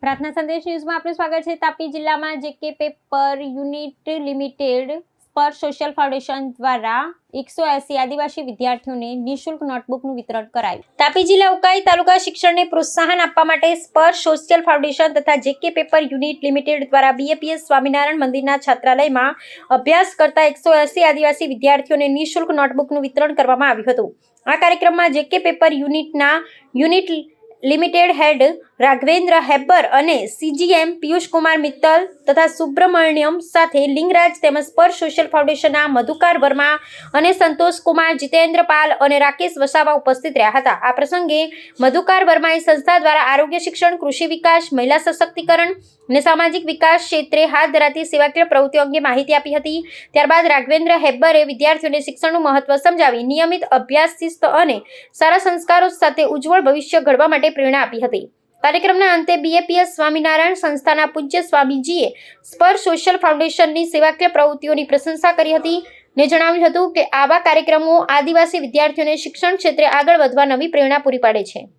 પ્રાર્થના સંદેશ ન્યૂઝમાં આપનું સ્વાગત છે। તાપી જિલ્લામાં જેકે પેપર યુનિટ લિમિટેડ સ્પર્શ સોશિયલ ફાઉન્ડેશન દ્વારા 180 આદિવાસી વિદ્યાર્થીઓને નિઃશુલ્ક નોટબુકનું વિતરણ કરાયું। તાપી જિલ્લા ઉકાઈ તાલુકા શિક્ષણને પ્રોત્સાહન આપવા માટે સ્પર્શ સોશિયલ ફાઉન્ડેશન તથા જેકે પેપર યુનિટ લિમિટેડ દ્વારા બીએપીએસ સ્વામિનારાયણ મંદિરના છાત્રાલયમાં અભ્યાસ કરતા 180 આદિવાસી વિદ્યાર્થીઓને નિઃશુલ્ક નોટબુકનું વિતરણ કરવામાં આવ્યું હતું। આ કાર્યક્રમમાં જેકે પેપર યુનિટના યુનિટ લિમિટેડ હેડ રાઘવેન્દ્ર હેબ્બર અને સીજીએમ પિયુષ કુમાર મિત્તલ તથા સુબ્રમણ્યમ સાથે લિંગરાજ તેમજ સ્પર્શ સોશિયલ ફાઉન્ડેશનના મધુકાર વર્મા અને સંતોષ કુમાર જીતેન્દ્ર પાલ અને રાકેશ વસાવા ઉપસ્થિત રહ્યા હતા। આ પ્રસંગે મધુકાર વર્માએ સંસ્થા દ્વારા આરોગ્ય શિક્ષણ, કૃષિ વિકાસ, મહિલા સશક્તિકરણ અને સામાજિક વિકાસ ક્ષેત્રે હાથ ધરાતી સેવાકીય પ્રવૃત્તિઓ અંગે માહિતી આપી હતી। ત્યારબાદ રાઘવેન્દ્ર હેબ્બરે વિદ્યાર્થીઓને શિક્ષણનું મહત્વ સમજાવી નિયમિત અભ્યાસ, શિસ્ત અને સારા સંસ્કારો સાથે ઉજ્જવળ ભવિષ્ય ઘડવા માટે પ્રેરણા આપી હતી। કાર્યક્રમના અંતે બીએપીએસ સ્વામિનારાયણ સંસ્થાના પૂજ્ય સ્વામીજીએ સ્પર્શ સોશિયલ ફાઉન્ડેશનની સેવાકીય પ્રવૃત્તિઓની પ્રશંસા કરી હતી ને જણાવ્યું હતું કે આવા કાર્યક્રમો આદિવાસી વિદ્યાર્થીઓને શિક્ષણ ક્ષેત્રે આગળ વધવા નવી પ્રેરણા પૂરી પાડે છે।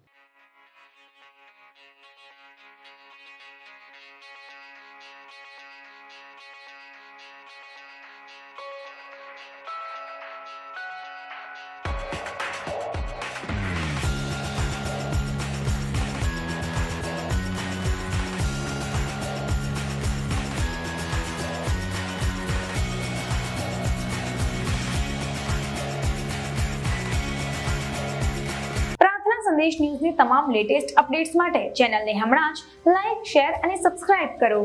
સંદેશ ન્યૂઝની તમામ લેટેસ્ટ અપડેટ્સ માટે ચેનલને હમણાં જ લાઈક, શેર અને સબસ્ક્રાઇબ કરો।